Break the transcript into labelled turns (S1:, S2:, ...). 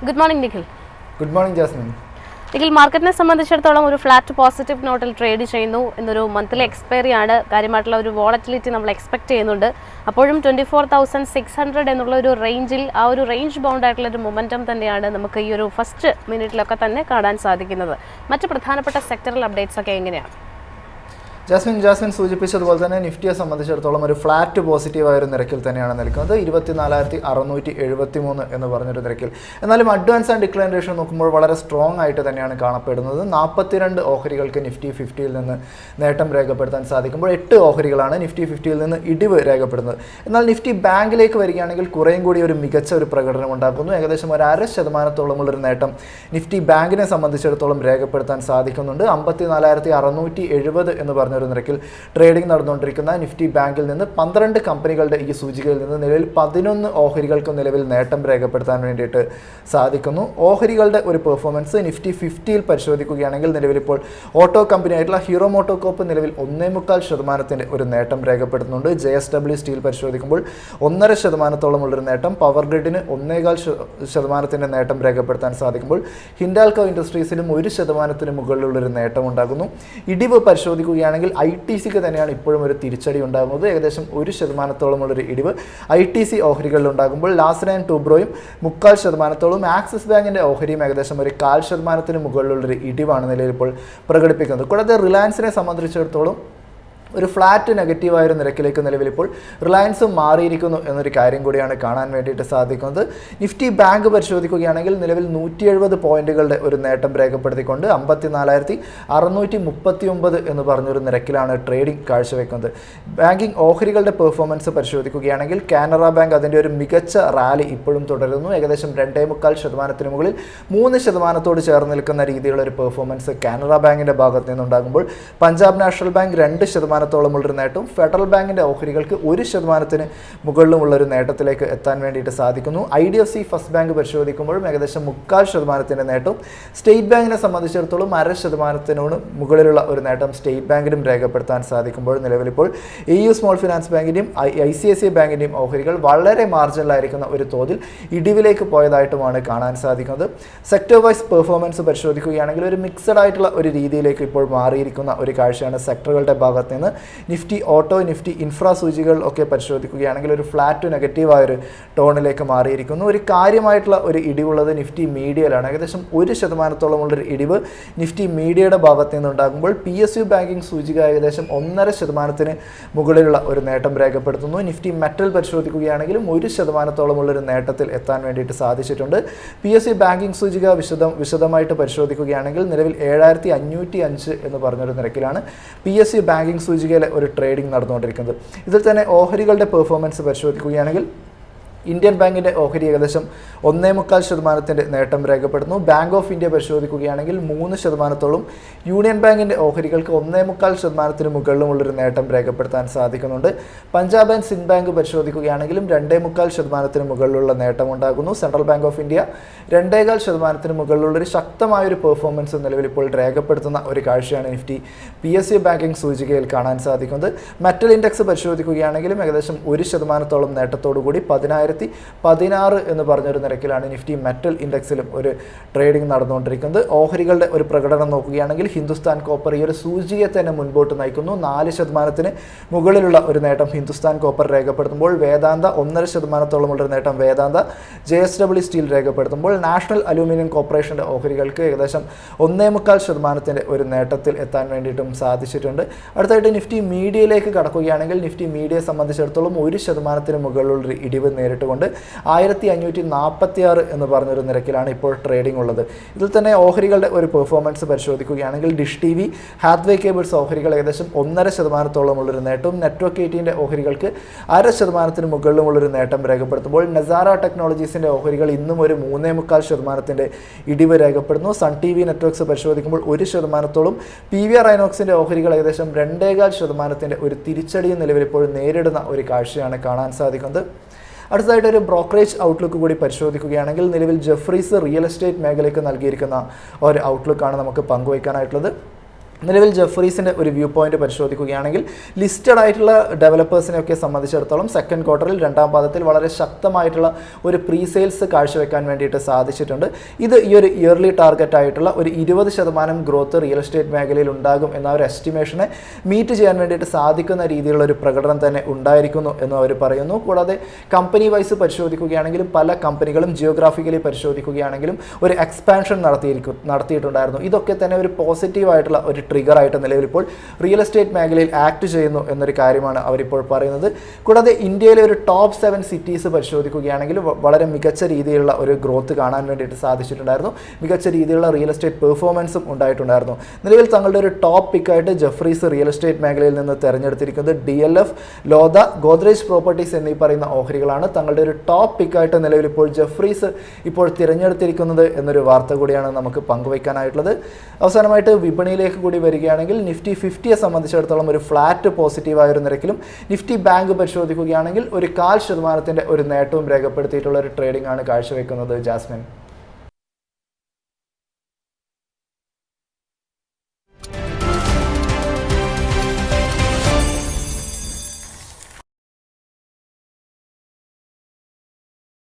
S1: Good morning, Nikhil.
S2: Good morning, Jasmine.
S1: Nikhil, മാർക്കറ്റിനെ സംബന്ധിച്ചിടത്തോളം ഒരു ഫ്ലാറ്റ് പോസിറ്റീവ് നോട്ടിൽ ട്രേഡ് ചെയ്യുന്നു. എന്നൊരു മന്ത്ലി എക്സ്പയറി ആണ്, കാര്യമായിട്ടുള്ള ഒരു വോളറ്റിലിറ്റി നമ്മൾ എക്സ്പെക്ട് ചെയ്യുന്നുണ്ട്. അപ്പോഴും 24,600 എന്നുള്ള ഒരു റേഞ്ചിൽ, ആ ഒരു റേഞ്ച് ബൗണ്ട് ആയിട്ടുള്ള ഒരു മൊമെൻറ്റം തന്നെയാണ് നമുക്ക് ഈ ഒരു ഫസ്റ്റ് മിനിറ്റിലൊക്കെ തന്നെ കാണാൻ സാധിക്കുന്നത്. മറ്റ് പ്രധാനപ്പെട്ട സെക്ടറൽ അപ്ഡേറ്റ്സ് ഒക്കെ എങ്ങനെയാണ്?
S2: ജാസ്മിൻ സൂചിപ്പിച്ചതുപോലെ തന്നെ നിഫ്റ്റിയെ സംബന്ധിച്ചിടത്തോളം ഒരു ഫ്ലാറ്റ് പോസിറ്റീവായ ഒരു നിരക്കിൽ തന്നെയാണ് നിൽക്കുന്നത്. 24,673 എന്ന് പറഞ്ഞൊരു നിരക്കിൽ. എന്നാലും അഡ്വാൻസ് ആൻഡ് ഡിക്ലൈൻ റേഷ്യോ നോക്കുമ്പോൾ വളരെ സ്ട്രോങ് ആയിട്ട് തന്നെയാണ് കാണപ്പെടുന്നത്. 42 ഓഹരികൾക്ക് നിഫ്റ്റി 50യിൽ നിന്ന് നേട്ടം രേഖപ്പെടുത്താൻ സാധിക്കുമ്പോൾ 8 ഓഹരികളാണ് നിഫ്റ്റി 50യിൽ നിന്ന് ഇടിവ് രേഖപ്പെടുന്നത്. എന്നാൽ നിഫ്റ്റി ബാങ്കിലേക്ക് വരികയാണെങ്കിൽ കുറേയും കൂടി ഒരു മികച്ച ഒരു പ്രകടനം ഉണ്ടാക്കുന്നു. ഏകദേശം 1.5%-ഓളമുള്ളൊരു നേട്ടം നിഫ്റ്റി ബാങ്കിനെ സംബന്ധിച്ചിടത്തോളം രേഖപ്പെടുത്താൻ സാധിക്കുന്നുണ്ട്. 54,670 എന്ന് പറഞ്ഞ ഒരു നിരക്കിൽ ട്രേഡിംഗ് നടന്നുകൊണ്ടിരിക്കുന്ന നിഫ്റ്റി ബാങ്കിൽ നിന്ന് 12 കമ്പനികളുടെ ഈ സൂചികയിൽ നിന്ന് നിലവിൽ 11 ഓഹരികൾക്ക് നിലവിൽ നേട്ടം രേഖപ്പെടുത്താൻ വേണ്ടിയിട്ട് സാധിക്കുന്നു. ഓഹരികളുടെ ഒരു പെർഫോമൻസ് നിഫ്റ്റി 50യിൽ പരിശോധിക്കുകയാണെങ്കിൽ നിലവിലിപ്പോൾ ഓട്ടോ കമ്പനിയായിട്ടുള്ള ഹീറോ മോട്ടോകോപ്പ് നിലവിൽ 1.25% ഒരു നേട്ടം രേഖപ്പെടുത്തുന്നുണ്ട്. JSW സ്റ്റീൽ പരിശോധിക്കുമ്പോൾ 1.5%-ഓളമുള്ളൊരു നേട്ടം, പവർ ഗ്രിഡിന് 1.25% നേട്ടം രേഖപ്പെടുത്താൻ സാധിക്കുമ്പോൾ ഹിൻഡാൽകോ ഇൻഡസ്ട്രീസിലും 1% മുകളിലുള്ളൊരു നേട്ടം ഉണ്ടാകുന്നു. ഇടിവ് പരിശോധിക്കുകയാണെങ്കിൽ ITCക്ക് തന്നെയാണ് ഇപ്പോഴും ഒരു തിരിച്ചടി ഉണ്ടാകുന്നത്. ഏകദേശം 1%-ഓളമുള്ളൊരു ഇടിവ് ITC ഓഹരികളിൽ ഉണ്ടാകുമ്പോൾ ലാസർ ആൻഡ് ടൂബ്രോയും 0.25%-ഓളം, ആക്സിസ് ബാങ്കിൻ്റെ ഓഹരിയും ഏകദേശം 0.5%-ന് മുകളിലുള്ളൊരു ഇടിവാണ് നിലയിൽ ഇപ്പോൾ പ്രകടിപ്പിക്കുന്നത്. കൂടാതെ റിലയൻസിനെ സംബന്ധിച്ചിടത്തോളം ഒരു ഫ്ലാറ്റ് നെഗറ്റീവായൊരു നിരക്കിലേക്ക് നിലവിലിപ്പോൾ റിലയൻസ് മാറിയിരിക്കുന്നു എന്നൊരു കാര്യം കൂടിയാണ് കാണാൻ വേണ്ടിയിട്ട് സാധിക്കുന്നത്. നിഫ്റ്റി ബാങ്ക് പരിശോധിക്കുകയാണെങ്കിൽ നിലവിൽ 170 പോയിന്റുകളുടെ ഒരു നേട്ടം രേഖപ്പെടുത്തിക്കൊണ്ട് 54,639 എന്ന് പറഞ്ഞൊരു നിരക്കിലാണ് ട്രേഡിംഗ് കാഴ്ചവെക്കുന്നത്. ബാങ്കിങ് ഓഹരികളുടെ പെർഫോമൻസ് പരിശോധിക്കുകയാണെങ്കിൽ കാനറ ബാങ്ക് അതിൻ്റെ ഒരു മികച്ച റാലി ഇപ്പോഴും തുടരുന്നു. ഏകദേശം 2.25%-ന് മുകളിൽ 3%-ഓട് ചേർന്ന് നിൽക്കുന്ന രീതിയിലുള്ള ഒരു പെർഫോമൻസ് കാനറ ബാങ്കിൻ്റെ ഭാഗത്ത് നിന്നുണ്ടാകുമ്പോൾ പഞ്ചാബ് നാഷണൽ ബാങ്ക് 2%-ഓളമുള്ളൊരു നേട്ടവും ഫെഡറൽ ബാങ്കിൻ്റെ ഓഹരികൾക്ക് 1%-ന് മുകളിലുമുള്ളൊരു നേട്ടത്തിലേക്ക് എത്താൻ വേണ്ടിയിട്ട് സാധിക്കുന്നു. IDFC ഫസ്റ്റ് ബാങ്ക് പരിശോധിക്കുമ്പോഴും ഏകദേശം 0.25%-ൻ്റെ നേട്ടവും സ്റ്റേറ്റ് ബാങ്കിനെ സംബന്ധിച്ചിടത്തോളം 0.5%-നോട് മുകളിലുള്ള ഒരു നേട്ടം സ്റ്റേറ്റ് ബാങ്കിനും രേഖപ്പെടുത്താൻ സാധിക്കുമ്പോൾ നിലവിലിപ്പോൾ AU സ്മോൾ ഫിനാൻസ് ബാങ്കിൻ്റെയും ICICI ബാങ്കിൻ്റെയും ഓഹരികൾ വളരെ മാർജിനലായിരിക്കുന്ന ഒരു തോതിൽ ഇടിവിലേക്ക് പോയതായിട്ടുമാണ് കാണാൻ സാധിക്കുന്നത്. സെക്ടർ വൈസ് പെർഫോമൻസ് പരിശോധിക്കുകയാണെങ്കിൽ ഒരു മിക്സഡ് ആയിട്ടുള്ള ഒരു രീതിയിലേക്ക് ഇപ്പോൾ മാറിയിരിക്കുന്ന ഒരു കാഴ്ചയാണ് സെക്ടറുകളുടെ ഭാഗത്ത് നിന്ന്. നിഫ്റ്റി ഓട്ടോ, നിഫ്റ്റി ഇൻഫ്രാ സൂചികൾ ഒക്കെ പരിശോധിക്കുകയാണെങ്കിൽ ഒരു ഫ്ലാറ്റ് നെഗറ്റീവായൊരു ടോണിലേക്ക് മാറിയിരിക്കുന്നു. ഒരു കാര്യമായിട്ടുള്ള ഒരു ഇടിവുള്ളത് നിഫ്റ്റി മീഡിയയിലാണ്. ഏകദേശം 1%-ഓളമുള്ളൊരു ഇടിവ് നിഫ്റ്റി മീഡിയയുടെ ഭാഗത്ത് നിന്നുണ്ടാകുമ്പോൾ PSU ബാങ്കിങ് സൂചിക ഏകദേശം 1.5%-ന് മുകളിലുള്ള ഒരു നേട്ടം രേഖപ്പെടുത്തുന്നു. നിഫ്റ്റി മെറ്റൽ പരിശോധിക്കുകയാണെങ്കിലും 1%-ഓളമുള്ളൊരു നേട്ടത്തിൽ എത്താൻ വേണ്ടിയിട്ട് സാധിച്ചിട്ടുണ്ട്. PSU ബാങ്കിങ് സൂചിക വിശദമായിട്ട് പരിശോധിക്കുകയാണെങ്കിൽ നിലവിൽ 7,505 എന്ന് പറഞ്ഞൊരു നിരക്കിലാണ് PSU ബാങ്കിങ് സൂചികയിലെ ഒരു ട്രേഡിംഗ് നടന്നുകൊണ്ടിരിക്കുന്നത്. ഇതിൽ തന്നെ ഓഹരികളുടെ പെർഫോമൻസ് പരിശോധിക്കുകയാണെങ്കിൽ ഇന്ത്യൻ ബാങ്കിൻ്റെ ഓഹരി ഏകദേശം 1.25%-ൻ്റെ നേട്ടം രേഖപ്പെടുന്നു. ബാങ്ക് ഓഫ് ഇന്ത്യ പരിശോധിക്കുകയാണെങ്കിൽ 3%-ഓളം, യൂണിയൻ ബാങ്കിൻ്റെ ഓഹരികൾക്ക് 1.25%-ന് മുകളിലുമുള്ളൊരു നേട്ടം രേഖപ്പെടുത്താൻ സാധിക്കുന്നുണ്ട്. പഞ്ചാബ് ആൻഡ് സിന്ധ് ബാങ്ക് പരിശോധിക്കുകയാണെങ്കിലും 2.25%-ന് മുകളിലുള്ള നേട്ടം ഉണ്ടാകുന്നു. സെൻട്രൽ ബാങ്ക് ഓഫ് ഇന്ത്യ 2.25%-ന് മുകളിലുള്ളൊരു ശക്തമായൊരു പെർഫോമൻസ് നിലവിലിപ്പോൾ രേഖപ്പെടുത്തുന്ന ഒരു കാഴ്ചയാണ് നിഫ്റ്റി PSU ബാങ്കിങ് സൂചികയിൽ കാണാൻ സാധിക്കുന്നത്. മെറ്റൽ ഇൻഡെക്സ് പരിശോധിക്കുകയാണെങ്കിലും ഏകദേശം 1%-ഓളം നേട്ടത്തോടു കൂടി 10,016 എന്ന് പറഞ്ഞൊരു നിരക്കിലാണ് നിഫ്റ്റി മെറ്റൽ ഇൻഡെക്സിലും ഒരു ട്രേഡിംഗ് നടന്നുകൊണ്ടിരിക്കുന്നത്. ഓഹരികളുടെ ഒരു പ്രകടനം നോക്കുകയാണെങ്കിൽ ഹിന്ദുസ്ഥാൻ കോപ്പർ ഈ ഒരു സൂചികയെ തന്നെ മുൻപോട്ട് നയിക്കുന്നു. 4%-ന് മുകളിലുള്ള ഒരു നേട്ടം ഹിന്ദുസ്ഥാൻ കോപ്പർ രേഖപ്പെടുത്തുമ്പോൾ വേദാന്ത 1.5%-ഓളമുള്ളൊരു നേട്ടം വേദാന്ത, JSW സ്റ്റീൽ രേഖപ്പെടുത്തുമ്പോൾ നാഷണൽ അലൂമിനിയം കോർപ്പറേഷൻ്റെ ഓഹരികൾക്ക് ഏകദേശം 1.25%-ൻ്റെ ഒരു നേട്ടത്തിൽ എത്താൻ വേണ്ടിയിട്ടും സാധിച്ചിട്ടുണ്ട്. അടുത്തായിട്ട് നിഫ്റ്റി മീഡിയയിലേക്ക് കടക്കുകയാണെങ്കിൽ നിഫ്റ്റി മീഡിയയെ സംബന്ധിച്ചിടത്തോളം 1%-ന് മുകളിലുള്ളൊരു ഇടിവ് നേരിട്ടുകൊണ്ട് 1,546 എന്ന് പറഞ്ഞൊരു നിരക്കിലാണ് ഇപ്പോൾ ട്രേഡിംഗ് ഉള്ളത്. ഇതിൽ തന്നെ ഓഹരികളുടെ ഒരു പെർഫോമൻസ് പരിശോധിക്കുകയാണെങ്കിൽ ഡിഷ് TV, ഹാത്വേ കേബിൾസ് ഓഹരികൾ ഏകദേശം 1.5%-ഓളമുള്ളൊരു നേട്ടവും നെറ്റ്വർക്ക് 18ൻ്റെ ഓഹരികൾക്ക് 0.5%-ന് മുകളിലുമുള്ളൊരു നേട്ടം രേഖപ്പെടുത്തുമ്പോൾ നസാര ടെക്നോളജീസിൻ്റെ ഓഹരികൾ ഇന്നും ഒരു 3.25%-ൻ്റെ ഇടിവ് രേഖപ്പെടുന്നു. സൺ TV നെറ്റ്വർക്ക്സ് പരിശോധിക്കുമ്പോൾ 1%-ഓളം, PVR ഐനോക്സിൻ്റെ ഓഹരികൾ ഏകദേശം 2.25%-ൻ്റെ ഒരു തിരിച്ചടിയും നിലവിലിപ്പോൾ നേരിടുന്ന ഒരു കാഴ്ചയാണ് കാണാൻ സാധിക്കുന്നത്. അടുത്തതായിട്ട് ഒരു ബ്രോക്കറേജ് ഔട്ട്ലുക്ക് കൂടി പരിശോധിക്കുകയാണെങ്കിൽ നിലവിൽ ജെഫ്രീസ് റിയൽ എസ്റ്റേറ്റ് മേഖലയ്ക്ക് നൽകിയിരിക്കുന്ന ഒരു ഔട്ട്ലുക്കാണ് നമുക്ക് പങ്കുവയ്ക്കാനായിട്ടുള്ളത്. നിലവിൽ ജെഫ്രീസിൻ്റെ ഒരു വ്യൂ പോയിന്റ് പരിശോധിക്കുകയാണെങ്കിൽ ലിസ്റ്റഡ് ആയിട്ടുള്ള ഡെവലപ്പേഴ്സിനെയൊക്കെ സംബന്ധിച്ചിടത്തോളം സെക്കൻഡ് ക്വാർട്ടറിൽ രണ്ടാം പാദത്തിൽ വളരെ ശക്തമായിട്ടുള്ള ഒരു പ്രീ സെയിൽസ് കാഴ്ചവെക്കാൻ വേണ്ടിയിട്ട് സാധിച്ചിട്ടുണ്ട്. ഇത് ഈ ഒരു ഇയർലി ടാർഗറ്റ് ആയിട്ടുള്ള ഒരു 20% ഗ്രോത്ത് റിയൽ എസ്റ്റേറ്റ് മേഖലയിൽ ഉണ്ടാകും എന്ന ഒരു എസ്റ്റിമേഷനെ മീറ്റ് ചെയ്യാൻ വേണ്ടിയിട്ട് സാധിക്കുന്ന രീതിയിലുള്ള ഒരു പ്രകടനം തന്നെ ഉണ്ടായിരിക്കുന്നു എന്ന് അവർ പറയുന്നു. കൂടാതെ കമ്പനി വൈസ് പരിശോധിക്കുകയാണെങ്കിലും പല കമ്പനികളും ജിയോഗ്രാഫിക്കലി പരിശോധിക്കുകയാണെങ്കിലും ഒരു എക്സ്പാൻഷൻ നടത്തിയിട്ടുണ്ടായിരുന്നു. ഇതൊക്കെ തന്നെ ഒരു പോസിറ്റീവായിട്ടുള്ള ഒരു ട്രിഗറായിട്ട് നിലവിൽ ഇപ്പോൾ റിയൽ എസ്റ്റേറ്റ് മേഖലയിൽ ആക്ട് ചെയ്യുന്നു എന്നൊരു കാര്യമാണ് അവരിപ്പോൾ പറയുന്നത്. കൂടാതെ ഇന്ത്യയിലെ ഒരു ടോപ്പ് 7 സിറ്റീസ് പരിശോധിക്കുകയാണെങ്കിൽ വളരെ മികച്ച രീതിയിലുള്ള ഒരു ഗ്രോത്ത് കാണാൻ വേണ്ടിയിട്ട് സാധിച്ചിട്ടുണ്ടായിരുന്നു. മികച്ച രീതിയിലുള്ള റിയൽ എസ്റ്റേറ്റ് പെർഫോമൻസും ഉണ്ടായിട്ടുണ്ടായിരുന്നു. നിലവിൽ തങ്ങളുടെ ഒരു ടോപ്പ് പിക്കായിട്ട് ജെഫ്രീസ് റിയൽ എസ്റ്റേറ്റ് മേഖലയിൽ നിന്ന് തിരഞ്ഞെടുത്തിരിക്കുന്നത് DLF, ലോധ, ഗോദ്രേജ് പ്രോപ്പർട്ടീസ് എന്നീ പറയുന്ന ഓഹരികളാണ്. തങ്ങളുടെ ഒരു ടോപ്പ് പിക്കായിട്ട് നിലവിൽ ഇപ്പോൾ ജെഫ്രീസ് ഇപ്പോൾ തിരഞ്ഞെടുത്തിരിക്കുന്നത് എന്നൊരു വാർത്ത കൂടിയാണ് നമുക്ക് പങ്കുവയ്ക്കാനായിട്ടുള്ളത്. അവസാനമായിട്ട് വിപണിയിലേക്ക് കൂടി വരികയാണെങ്കിൽ നിഫ്റ്റി 50യെ സംബന്ധിച്ചിടത്തോളം ഒരു ഫ്ലാറ്റ് പോസിറ്റീവായ ഒരു നിരക്കിലും നിഫ്റ്റി ബാങ്ക് പരിശോധിക്കുകയാണെങ്കിൽ ഒരു 0.5% ഒരു നേട്ടവും രേഖപ്പെടുത്തിയിട്ടുള്ള ഒരു ട്രേഡിംഗ് ആണ് കാഴ്ചവെക്കുന്നത്. ജാസ്മിൻ.